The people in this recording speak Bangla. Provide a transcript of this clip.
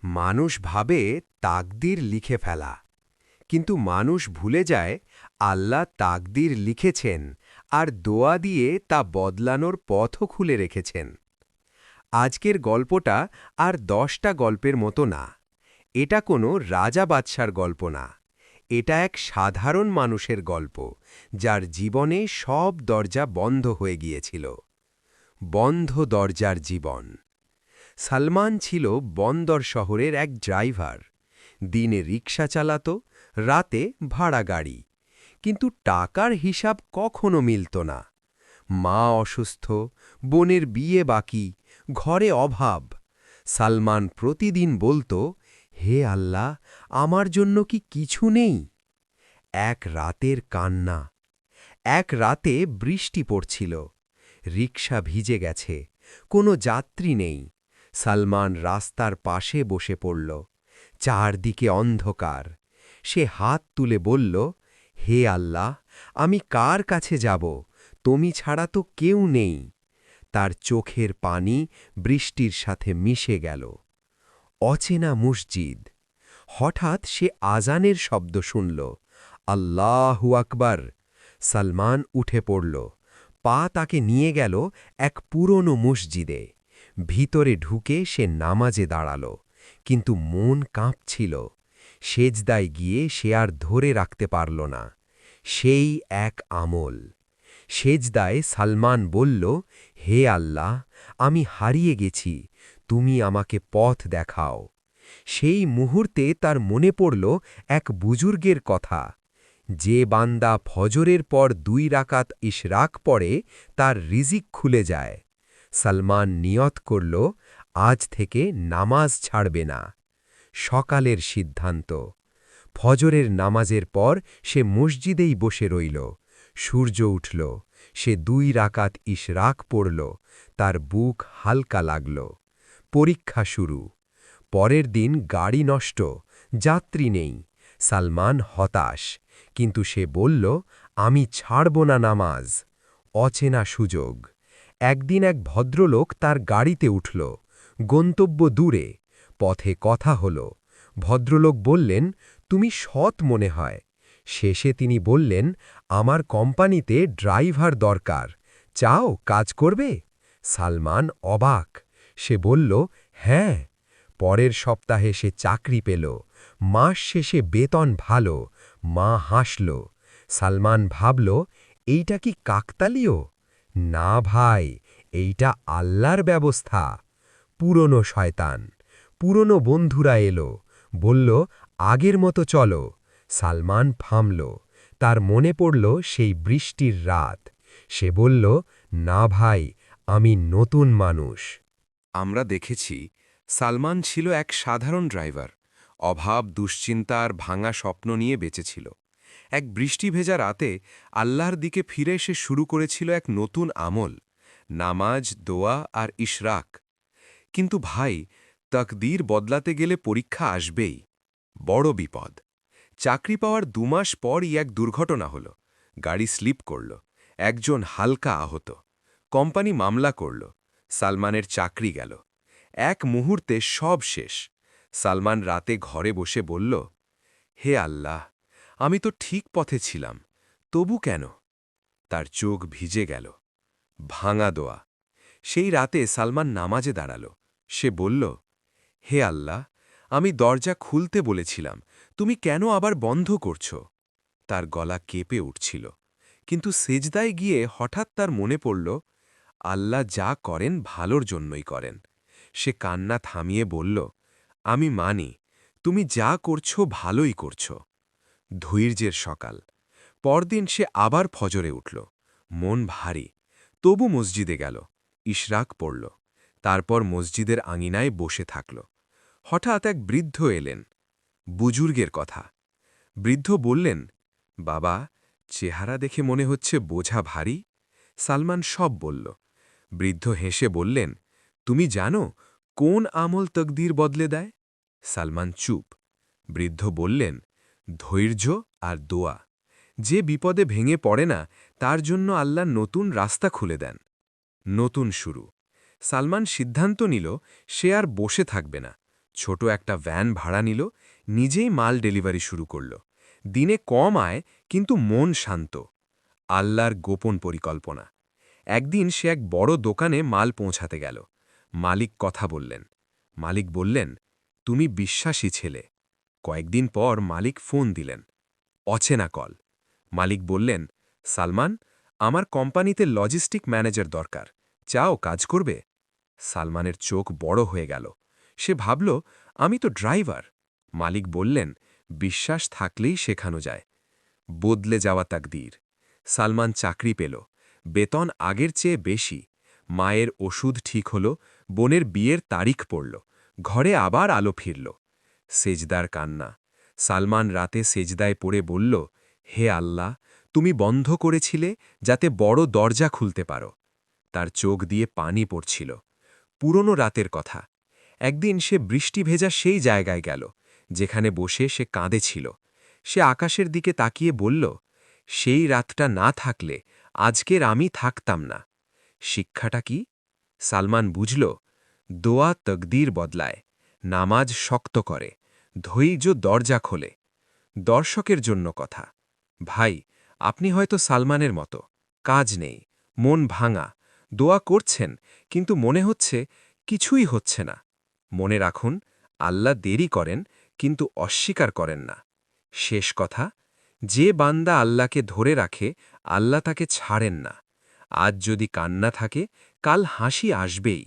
মানুষ ভাবে তাকদির লিখে ফেলা, কিন্তু মানুষ ভুলে যায় আল্লাহ তাকদির লিখেছেন আর দোয়া দিয়ে তা বদলানোর পথও খুলে রেখেছেন। আজকের গল্পটা আর 10টা গল্পের মতো না। এটা কোনো রাজা বাদশার গল্প না। এটা এক সাধারণ মানুষের গল্প, যার জীবনে সব দরজা বন্ধ হয়ে গিয়েছিল। বন্ধ দরজার জীবন। সালমান ছিল বন্দর শহরের এক ড্রাইভার। দিনে রিকশা চালাত, রাতে ভাড়া গাড়ি। কিন্তু টাকার হিসাব কখনো মিলত না। মা অসুস্থ, বোনের বিয়ে বাকি, ঘরে অভাব। সালমান প্রতিদিন বলতো, হে আল্লাহ, আমার জন্য কি কিছু নেই? এক রাতের কান্না। এক রাতে বৃষ্টি পড়ছিল। রিকশা ভিজে গেছে, কোনো যাত্রী নেই। সালমান রাস্তার পাশে বসে পড়ল। চারদিকে অন্ধকার। সে হাত তুলে বলল, হে আল্লাহ, আমি কার কাছে যাব? তুমি ছাড়া তো কেউ নেই। তার চোখের পানি বৃষ্টির সাথে মিশে গেল। অচেনা মসজিদ। হঠাৎ সে আজানের শব্দ শুনল। আল্লাহু আকবার! সালমান উঠে পড়ল। পা তাকে নিয়ে গেল এক পুরনো মসজিদে। ভিতরে ঢুকে সে নামাজে দাঁড়াল, কিন্তু মন কাঁপছিল। সেজদায় গিয়ে সে আর ধরে রাখতে পারল না। সেই এক আমল। সেজদায় সালমান বলল, হে আল্লাহ, আমি হারিয়ে গেছি, তুমি আমাকে পথ দেখাও। সেই মুহূর্তে তার মনে পড়ল এক বুজুর্গের কথা, যে বান্দা ফজরের পর 2 রাকাত ইশরাক পড়ে তার রিজিক খুলে যায়। সালমান নিয়ত করল, আজ থেকে নামাজ ছাড়বে না। সকালের সিদ্ধান্ত। ফজরের নামাজের পর সে মসজিদেই বসে রইল। সূর্য উঠল। সে 2 রাকাত ইশরাক পড়ল। তার বুক হালকা লাগল। পরীক্ষা শুরু। পরের দিন গাড়ি নষ্ট, যাত্রী নেই। সালমান হতাশ, কিন্তু সে বলল, আমি ছাড়ব না নামাজ। অচেনা সুযোগ। একদিন এক ভদ্রলোক তার গাড়িতে উঠল। গন্তব্য দূরে। পথে কথা হল। ভদ্রলোক বললেন, তুমি সৎ মনে হয়। শেষে তিনি বললেন, আমার কোম্পানিতে ড্রাইভার দরকার, চাও কাজ করবে? সালমান অবাক। সে বলল, হ্যাঁ। পরের সপ্তাহে সে চাকরি পেল। মাস শেষে বেতন ভালো। মা হাসল। সালমান ভাবল, এইটা কি কাকতালীয়? না ভাই, এইটা আল্লাহর ব্যবস্থা। পুরনো শয়তান। পুরনো বন্ধুরা এলো, বলল, আগের মতো চলো। সালমান থামল। তার মনে পড়ল সেই বৃষ্টির রাত। সে বলল, না ভাই, আমি নতুন মানুষ। আমরা দেখেছি সালমান ছিল এক সাধারণ ড্রাইভার। অভাব, দুশ্চিন্তা আর ভাঙা স্বপ্ন নিয়ে বেঁচেছিল। এক বৃষ্টি ভেজা রাতে আল্লাহর দিকে ফিরে এসে শুরু করেছিল এক নতুন আমল, নামাজ, দোয়া আর ইশরাক। কিন্তু ভাই, তকদির বদলাতে গেলে পরীক্ষা আসবেই। বড় বিপদ। চাকরি পাওয়ার 2 মাস পরই এক দুর্ঘটনা হল। গাড়ি স্লিপ করল। একজন হালকা আহত। কোম্পানি মামলা করল। সালমানের চাকরি গেল। এক মুহূর্তে সব শেষ। সালমান রাতে ঘরে বসে বলল, হে আল্লাহ, আমি তো ঠিক পথে ছিলাম, তবু কেন? তার চোখ ভিজে গেল। ভাঙা দোয়া। সেই রাতে সালমান নামাজে দাঁড়াল। সে বলল, হে আল্লাহ, আমি দরজা খুলতে বলেছিলাম, তুমি কেন আবার বন্ধ করছ? তার গলা কেঁপে উঠছিল। কিন্তু সেজদায় গিয়ে হঠাৎ তার মনে পড়ল, আল্লাহ যা করেন ভালোর জন্যই করেন। সে কান্না থামিয়ে বলল, আমি মানি, তুমি যা করছ ভালোই করছ। ধৈর্যের সকাল। পরদিন সে আবার ফজরে উঠল। মন ভারী, তবু মসজিদে গেল। ইশরাক পড়ল। তারপর মসজিদের আঙিনায় বসে থাকল। হঠাৎ এক বৃদ্ধ এলেন। বুজুর্গের কথা। বৃদ্ধ বললেন, বাবা, চেহারা দেখে মনে হচ্ছে বোঝা ভারী। সালমান সব বলল। বৃদ্ধ হেসে বললেন, তুমি জানো কোন আমল তকদির বদলে দেয়? সালমান চুপ। বৃদ্ধ বললেন, ধৈর্য আর দোয়া। যে বিপদে ভেঙে পড়ে না, তার জন্য আল্লাহ নতুন রাস্তা খুলে দেন। নতুন শুরু। সালমান সিদ্ধান্ত নিল, সে আর বসে থাকবে না। ছোট একটা ভ্যান ভাড়া নিল, নিজেই মাল ডেলিভারি শুরু করল। দিনে কম আয়, কিন্তু মন শান্ত। আল্লাহর গোপন পরিকল্পনা। একদিন সে এক বড় দোকানে মাল পৌঁছাতে গেল। মালিক কথা বললেন। মালিক বললেন, তুমি বিশ্বাসী ছেলে। কয়েকদিন পর মালিক ফোন দিলেন। অচেনা কল। মালিক বললেন, সালমান, আমার কোম্পানিতে লজিস্টিক ম্যানেজার দরকার, চাও কাজ করবে? সালমানের চোখ বড় হয়ে গেল। সে ভাবল, আমি তো ড্রাইভার। মালিক বললেন, বিশ্বাস থাকলেই শেখানো যায়। বদলে যাওয়া তাকদীর। সালমান চাকরি পেল, বেতন আগের চেয়ে বেশি। মায়ের ওষুধ ঠিক হল, বোনের বিয়ের তারিখ পড়ল, ঘরে আবার আলো ফিরল। সেজদার কান্না। সালমান রাতে সেজদায় পড়ে বলল, হে আল্লাহ, তুমি বন্ধ করেছিলে যাতে বড় দরজা খুলতে পারো। তার চোখ দিয়ে পানি পড়ছিল। পুরনো রাতের কথা। একদিন সে বৃষ্টি ভেজা সেই জায়গায় গেল, যেখানে বসে সে কাঁদেছিল। সে আকাশের দিকে তাকিয়ে বলল, সেই রাতটা না থাকলে আজকের আমি থাকতাম না। শিক্ষাটা কি? সালমান বুঝল, দোয়া তকদির বদলায়, নামাজ শক্ত করে, ধৈর্য দরজা খোলে। দর্শকের জন্য কথা। ভাই, আপনি হয়তো সালমানের মতো, কাজ নেই, মন ভাঙা, দোয়া করছেন, কিন্তু মনে হচ্ছে কিছুই হচ্ছে না। মনে রাখুন, আল্লাহ দেরি করেন, কিন্তু অস্বীকার করেন না। শেষ কথা, যে বান্দা আল্লাহকে ধরে রাখে, আল্লাহ তাকে ছাড়েন না। আজ যদি কান্না থাকে, কাল হাসি আসবেই।